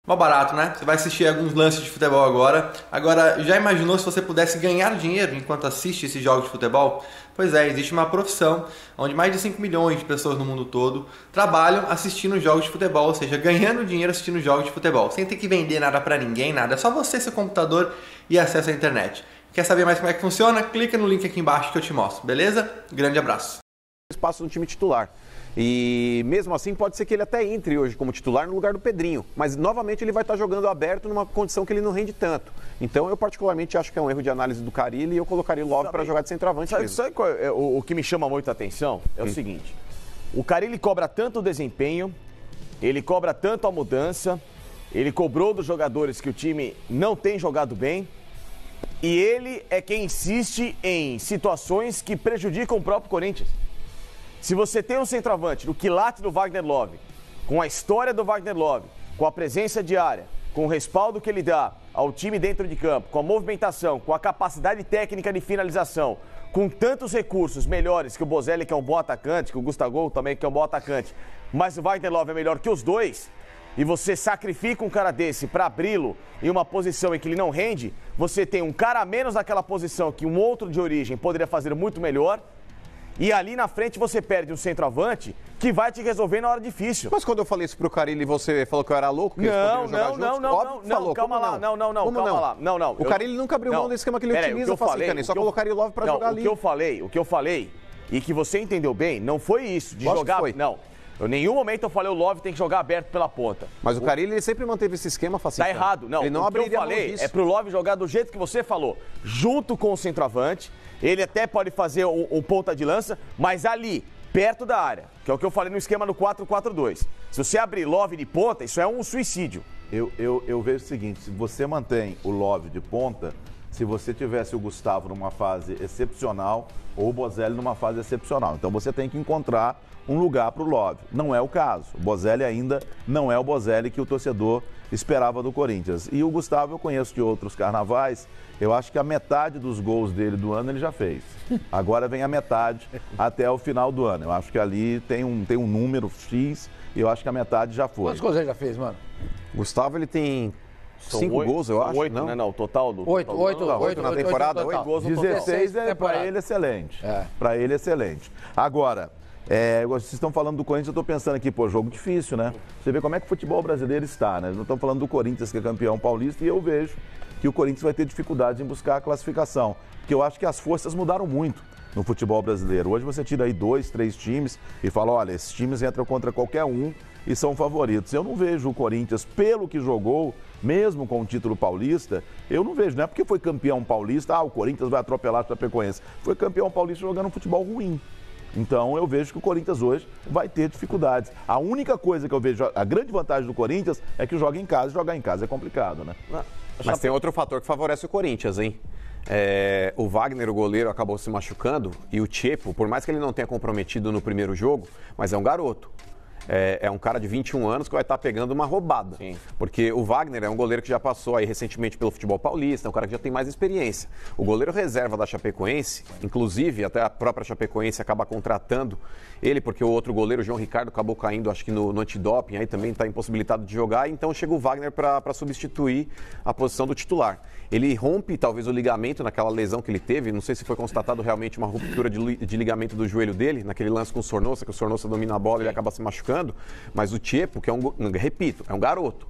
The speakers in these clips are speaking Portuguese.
Mó barato, né? Você vai assistir alguns lances de futebol agora. Agora, já imaginou se você pudesse ganhar dinheiro enquanto assiste esses jogos de futebol? Pois é, existe uma profissão onde mais de 5 milhões de pessoas no mundo todo trabalham assistindo jogos de futebol, ou seja, ganhando dinheiro assistindo jogos de futebol, sem ter que vender nada pra ninguém, nada. É só você, seu computador e acesso à internet. Quer saber mais como é que funciona? Clica no link aqui embaixo que eu te mostro, beleza? Grande abraço. Espaço no time titular. E mesmo assim pode ser que ele até entre hoje como titular no lugar do Pedrinho, mas novamente ele vai estar jogando aberto numa condição que ele não rende tanto. Então eu particularmente acho que é um erro de análise do Carille e eu colocaria o Love para jogar de centroavante. Sabe qual é o que me chama muito a atenção? É o seguinte, o Carille cobra tanto o desempenho, ele cobra tanto a mudança, ele cobrou dos jogadores que o time não tem jogado bem, e ele é quem insiste em situações que prejudicam o próprio Corinthians. Se você tem um centroavante no quilate do Wagner Love, com a história do Wagner Love, com a presença diária, com o respaldo que ele dá ao time dentro de campo, com a movimentação, com a capacidade técnica de finalização, com tantos recursos melhores que o Bozelli, que é um bom atacante, que o Gustavo também, que é um bom atacante, mas o Wagner Love é melhor que os dois, e você sacrifica um cara desse para abri-lo em uma posição em que ele não rende, você tem um cara a menos naquela posição que um outro de origem poderia fazer muito melhor. E ali na frente você perde um centroavante que vai te resolver na hora difícil. Mas quando eu falei isso pro Carille, você falou que eu era louco? Que não, calma lá. Não. O Carille nunca abriu mão do esquema que ele utiliza, Facicani. Só colocaria o Love pra jogar ali. O que eu falei, e que você entendeu bem, não foi isso, de Lógico jogar... Foi. Não, em nenhum momento eu falei o Love tem que jogar aberto pela ponta. Mas o Carille, ele sempre manteve esse esquema, Facicani. Tá errado. Não, ele não o que eu abriria falei mão disso. é pro Love jogar do jeito que você falou, junto com o centroavante. Ele até pode fazer um ponta de lança, mas ali, perto da área, que é o que eu falei no esquema no 4-4-2. Se você abrir Love de ponta, isso é um suicídio. Eu vejo o seguinte, se você mantém o Love de ponta, se você tivesse o Gustavo numa fase excepcional ou o Bozelli numa fase excepcional. Então você tem que encontrar um lugar para o Love. Não é o caso. O Bozelli ainda não é o Bozelli que o torcedor esperava do Corinthians. E o Gustavo eu conheço de outros carnavais. Eu acho que a metade dos gols dele do ano ele já fez. Agora vem a metade até o final do ano. Eu acho que ali tem um número X e eu acho que a metade já foi. Quantos gols ele já fez, mano? Gustavo, ele tem 5 gols, eu acho. 8, não? Não, o total do... 8 na temporada, 8 gols no total. 16 é para ele excelente. Para ele excelente. Agora, vocês estão falando do Corinthians, eu estou pensando aqui, jogo difícil, né? Você vê como é que o futebol brasileiro está, né? Não estamos falando do Corinthians, que é campeão paulista, e eu vejo que o Corinthians vai ter dificuldades em buscar a classificação. Porque eu acho que as forças mudaram muito no futebol brasileiro. Hoje você tira aí 2, 3 times e fala, olha, esses times entram contra qualquer um e são favoritos. Eu não vejo o Corinthians, pelo que jogou, mesmo com o título paulista, eu não vejo. Não é porque foi campeão paulista, o Corinthians vai atropelar a Chapecoense. Foi campeão paulista jogando um futebol ruim. Então eu vejo que o Corinthians hoje vai ter dificuldades. A única coisa que eu vejo, a grande vantagem do Corinthians é que joga em casa, e jogar em casa é complicado, né? Mas tem outro fator que favorece o Corinthians, hein? O Wagner, o goleiro, acabou se machucando e o Tchepo, por mais que ele não tenha comprometido no primeiro jogo, mas é um garoto. É um cara de 21 anos que vai estar pegando uma roubada. Sim. Porque o Wagner é um goleiro que já passou aí recentemente pelo futebol paulista, é um cara que já tem mais experiência. O goleiro reserva da Chapecoense, inclusive até a própria Chapecoense acaba contratando ele, porque o outro goleiro, o João Ricardo, acabou caindo, acho que no antidoping, aí também está impossibilitado de jogar, então chega o Wagner para substituir a posição do titular. Ele rompe talvez o ligamento naquela lesão que ele teve, não sei se foi constatado realmente uma ruptura de ligamento do joelho dele, naquele lance com o Sornosa, que o Sornosa domina a bola e ele acaba se machucando, mas o Tchepo, que repito, é um garoto.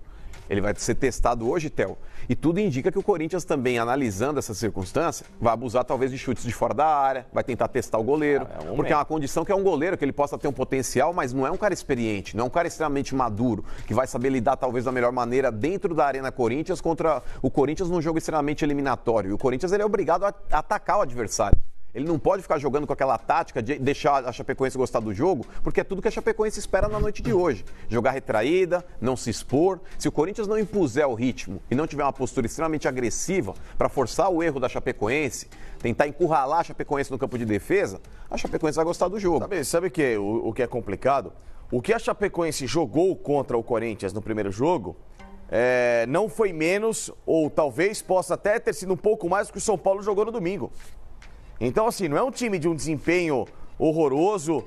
Ele vai ser testado hoje, Theo. E tudo indica que o Corinthians também, analisando essa circunstância, vai abusar talvez de chutes de fora da área, vai tentar testar o goleiro. Porque é uma condição que é um goleiro, que ele possa ter um potencial, mas não é um cara experiente, não é um cara extremamente maduro, que vai saber lidar talvez da melhor maneira dentro da Arena Corinthians contra o Corinthians num jogo extremamente eliminatório. E o Corinthians ele é obrigado a atacar o adversário. Ele não pode ficar jogando com aquela tática de deixar a Chapecoense gostar do jogo, porque é tudo que a Chapecoense espera na noite de hoje. Jogar retraída, não se expor. Se o Corinthians não impuser o ritmo e não tiver uma postura extremamente agressiva para forçar o erro da Chapecoense, tentar encurralar a Chapecoense no campo de defesa, a Chapecoense vai gostar do jogo. Sabe o que é complicado? O que a Chapecoense jogou contra o Corinthians no primeiro jogo não foi menos, ou talvez possa até ter sido um pouco mais do que o São Paulo jogou no domingo. Então, assim, não é um time de um desempenho horroroso,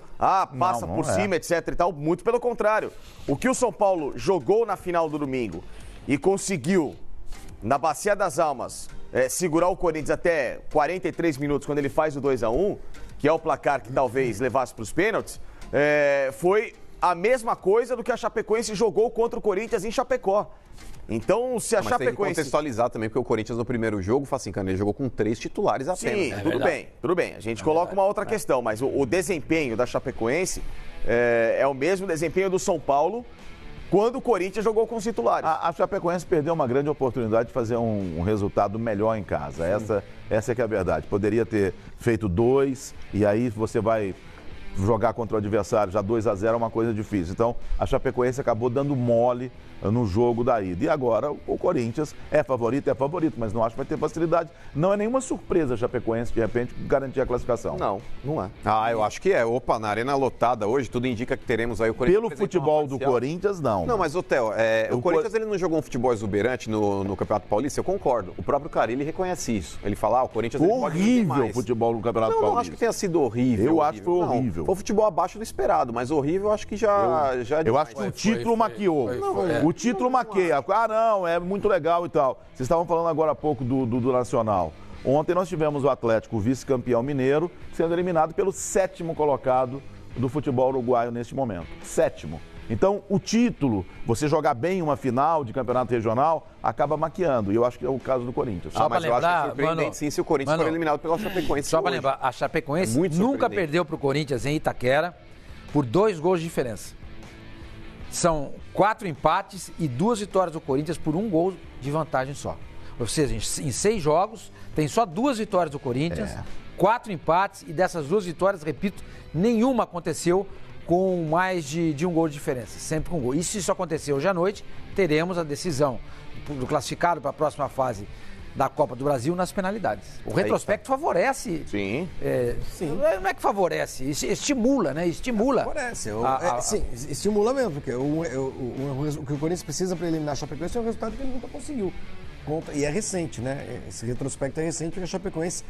cima, etc e tal. Muito pelo contrário. O que o São Paulo jogou na final do domingo e conseguiu, na Bacia das Almas, segurar o Corinthians até 43 minutos, quando ele faz o 2-1, que é o placar que talvez levasse para os pênaltis, foi a mesma coisa do que a Chapecoense jogou contra o Corinthians em Chapecó. Então, se a Mas Chapecoense... tem que contextualizar também, porque o Corinthians no primeiro jogo, ele jogou com 3 titulares apenas. Sim, tudo bem. A gente coloca uma outra questão, mas o desempenho da Chapecoense é o mesmo desempenho do São Paulo quando o Corinthians jogou com os titulares. A Chapecoense perdeu uma grande oportunidade de fazer um resultado melhor em casa. Essa é que é a verdade. Poderia ter feito 2 e aí você vai jogar contra o adversário já 2-0 é uma coisa difícil. Então, a Chapecoense acabou dando mole no jogo da ida. E agora o Corinthians é favorito, mas não acho que vai ter facilidade. Não é nenhuma surpresa a Chapecoense, de repente, garantir a classificação. Não é. Eu acho que é. Opa, na arena lotada hoje, tudo indica que teremos aí o Corinthians. Pelo futebol do Corinthians, não. Não, mas, Theo, o Corinthians ele não jogou um futebol exuberante no Campeonato Paulista, eu concordo. O próprio Carille reconhece isso. Ele fala, o Corinthians... Foi horrível o futebol no Campeonato Paulista. Não acho que tenha sido horrível. Eu acho que foi horrível. Foi futebol abaixo do esperado, mas horrível eu acho que já eu acho que o título maquiou. O título maqueia. Não, é muito legal e tal. Vocês estavam falando agora há pouco do Nacional. Ontem nós tivemos o Atlético, vice-campeão mineiro, sendo eliminado pelo 7º colocado do futebol uruguaio neste momento. 7º. Então, o título, você jogar bem uma final de campeonato regional, acaba maquiando. E eu acho que é o caso do Corinthians. Só mas eu acho que surpreendente sim se o Corinthians for eliminado pela Chapecoense. Só para lembrar, a Chapecoense nunca perdeu para o Corinthians em Itaquera por 2 gols de diferença. São 4 empates e 2 vitórias do Corinthians por 1 gol de vantagem só. Ou seja, em 6 jogos, tem só 2 vitórias do Corinthians, 4 empates e dessas 2 vitórias, repito, nenhuma aconteceu com mais de 1 gol de diferença, sempre com 1 gol. E se isso acontecer hoje à noite, teremos a decisão do classificado para a próxima fase da Copa do Brasil nas penalidades. O retrospecto favorece. Sim. Sim. Não é que favorece, estimula, né? Estimula. Favorece. Sim, estimula mesmo, porque o que o Corinthians precisa para eliminar a Chapecoense é um resultado que ele nunca conseguiu. E é recente, né? Esse retrospecto é recente porque a Chapecoense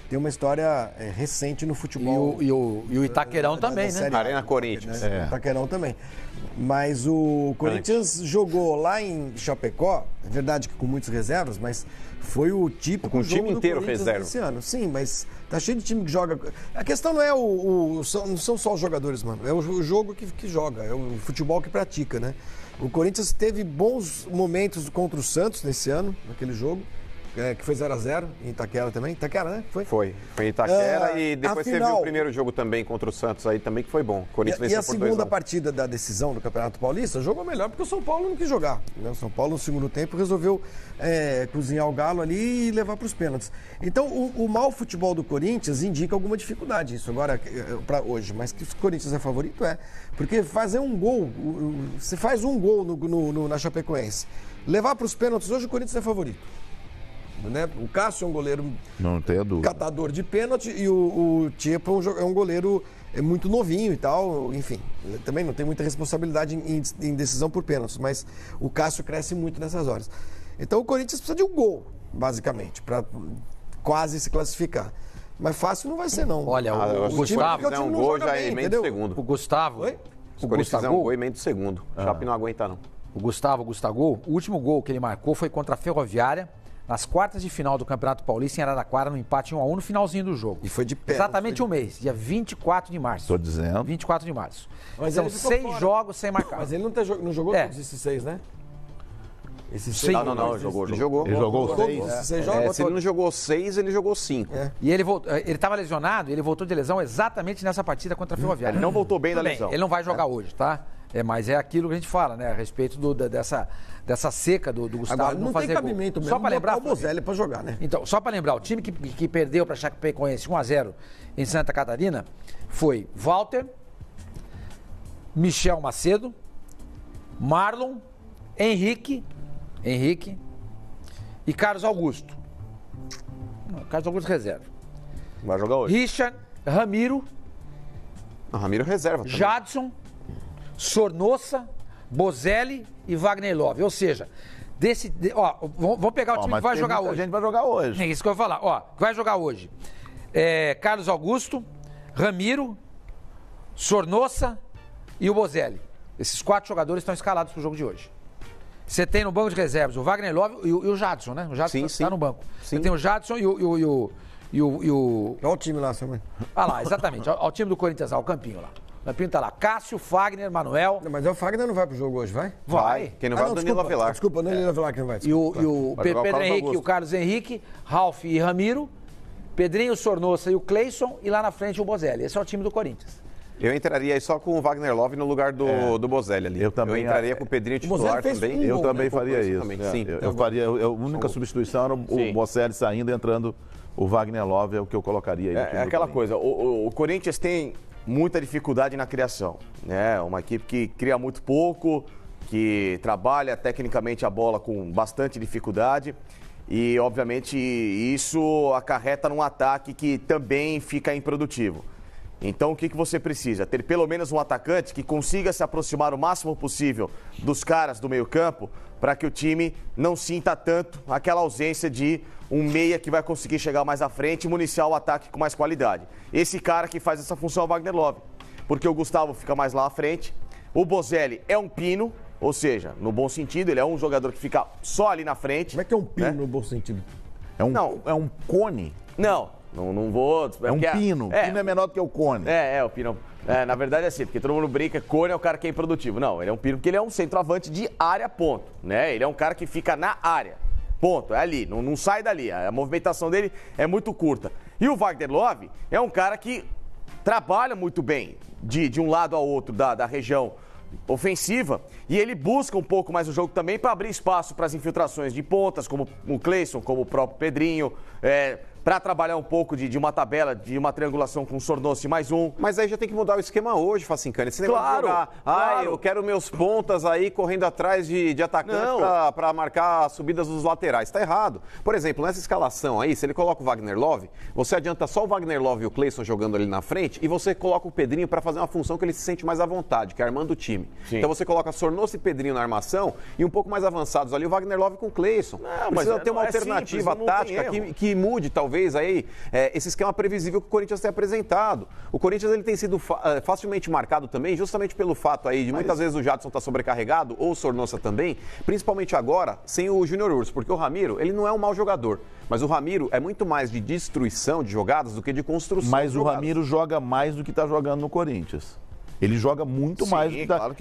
tem uma história recente no futebol. E o Itaquerão também, né? Arena Corinthians. Né? Itaquerão também. Mas o Corinthians jogou lá em Chapecó, é verdade que com muitas reservas, mas foi o típico com o time inteiro reserva esse ano. Sim, mas tá cheio de time que joga. A questão não é não são só os jogadores, mano. É o jogo que joga, é o futebol que pratica, né? O Corinthians teve bons momentos contra o Santos nesse ano, naquele jogo. Que foi 0-0 em Itaquera também. Itaquera, né? Foi em Itaquera e depois teve o primeiro jogo também contra o Santos aí também, que foi bom. O Corinthians venceu por 2-1. E a segunda partida da decisão do Campeonato Paulista jogou melhor porque o São Paulo não quis jogar. Né? O São Paulo, no segundo tempo, resolveu cozinhar o galo ali e levar para os pênaltis. Então, o mau futebol do Corinthians indica alguma dificuldade, isso agora, para hoje. Mas que o Corinthians é favorito, porque fazer um gol, você faz um gol na Chapecoense. Levar para os pênaltis, hoje o Corinthians é favorito. Né? O Cássio é um goleiro catador de pênalti e o Tiepo é um goleiro muito novinho e tal, enfim, também não tem muita responsabilidade em decisão por pênaltis, mas o Cássio cresce muito nessas horas. Então o Corinthians precisa de um gol, basicamente, para quase se classificar. Mas fácil não vai ser, não. Olha, o Gustavo fizer um gol já é emenda do segundo. O Gustavo... Oi? O Corinthians fizer um gol emenda do segundo. O Chape não aguenta, não. O Gustavo, o último gol que ele marcou foi contra a Ferroviária, nas quartas de final do Campeonato Paulista em Araraquara, no empate 1-1 no finalzinho do jogo. E foi de pé. Exatamente um mês, dia 24 de março. Estou dizendo. 24 de março. Mas são 6 jogos sem marcar. Mas ele não jogou todos esses 6, né? Sim. Não, ele jogou. Ele jogou 6. Se ele não jogou 6, ele jogou 5. E ele estava lesionado, ele voltou de lesão exatamente nessa partida contra a Ferroviária. Ele não voltou bem da lesão. Ele não vai jogar hoje, tá? Mas é aquilo que a gente fala, né? A respeito dessa seca do Gustavo. Agora, não fazer tem cabimento gol. mesmo Só para lembrar o Bozelli para jogar, né? Então, só para lembrar, o time que perdeu para a Chapecoense 1-0 em Santa Catarina foi Walter, Michel Macedo, Marlon, Henrique e Carlos Augusto. Não, Carlos Augusto reserva. Vai jogar hoje. Richard, Ramiro. Ramiro reserva também. Jadson, Sornossa, Bozelli e Wagner Love. Ou seja, vamos pegar o time que vai jogar hoje. A gente vai jogar hoje. É isso que eu vou falar. Vai jogar hoje. Carlos Augusto, Ramiro, Sornossa e o Bozelli. Esses 4 jogadores estão escalados para o jogo de hoje. Você tem no banco de reservas o Wagner Love e o Jadson, né? O Jadson está no banco. Sim. Você tem o Jadson e o... Olha o time lá, também. Ah lá, exatamente. Olha o time do Corinthians lá, o Campinho lá. O Campinho tá lá. Cássio, Fagner, Manuel. Não, mas o Fagner não vai pro jogo hoje, vai? Vai. Quem não vai é o Danilo Avelar. Desculpa, o Danilo Avelar que não vai. E o Pedro Henrique e o Carlos Henrique, Ralf e Ramiro, Pedrinho, Sornosa e o Cleison, e lá na frente o Bozelli. Esse é o time do Corinthians. Eu entraria aí só com o Wagner Love no lugar do Bozelli ali. Eu também entraria com o Pedrinho titular também. Eu também faria isso. Também. Sim. Eu faria. A única substituição era o Bozelli saindo, entrando o Wagner Love, é o que eu colocaria aí. É aquela coisa, o Corinthians tem muita dificuldade na criação, né? Uma equipe que cria muito pouco, que trabalha tecnicamente a bola com bastante dificuldade e, obviamente, isso acarreta num ataque que também fica improdutivo. Então, o que você precisa? Ter pelo menos um atacante que consiga se aproximar o máximo possível dos caras do meio-campo para que o time não sinta tanto aquela ausência de um meia que vai conseguir chegar mais à frente e municiar o ataque com mais qualidade. Esse cara que faz essa função é o Wagner Love, porque o Gustavo fica mais lá à frente, o Bozelli é um pino, ou seja, no bom sentido, ele é um jogador que fica só ali na frente. Como é que é um pino no bom sentido? É um cone? Não vou... É um pino. O pino é menor do que o cone. O pino... na verdade é assim, porque todo mundo brinca, cone é o cara que é improdutivo. Não, ele é um pino porque ele é um centroavante de área, ponto. Né? Ele é um cara que fica na área. Ponto, é ali, não sai dali. A movimentação dele é muito curta. E o Wagner Love é um cara que trabalha muito bem de um lado ao outro da região ofensiva e ele busca um pouco mais o jogo também para abrir espaço para as infiltrações de pontas, como o Cleison, como o próprio Pedrinho, para trabalhar um pouco de uma tabela, de uma triangulação com o Sornosa mais um. Mas aí já tem que mudar o esquema hoje, Facincani. Esse negócio de jogar, eu quero meus pontas aí correndo atrás de atacante para marcar as subidas dos laterais. Tá errado. Por exemplo, nessa escalação aí, se ele coloca o Wagner Love, você adianta só o Wagner Love e o Cleison jogando ali na frente e você coloca o Pedrinho para fazer uma função que ele se sente mais à vontade, que é armando o time. Sim. Então você coloca Sornosa e Pedrinho na armação e um pouco mais avançados ali o Wagner Love com o Cleison. Precisa ter uma alternativa tática que mude, talvez, aí esse esquema previsível que o Corinthians tem apresentado. O Corinthians ele tem sido facilmente marcado também, justamente pelo fato aí de muitas vezes o Jadson estar sobrecarregado, ou o Sornosa também, principalmente agora, sem o Júnior Urso, porque o Ramiro, ele não é um mau jogador, mas o Ramiro é muito mais de destruição de jogadas do que de construção. Mas o Ramiro joga mais do que está jogando no Corinthians. Ele joga muito mais do que está...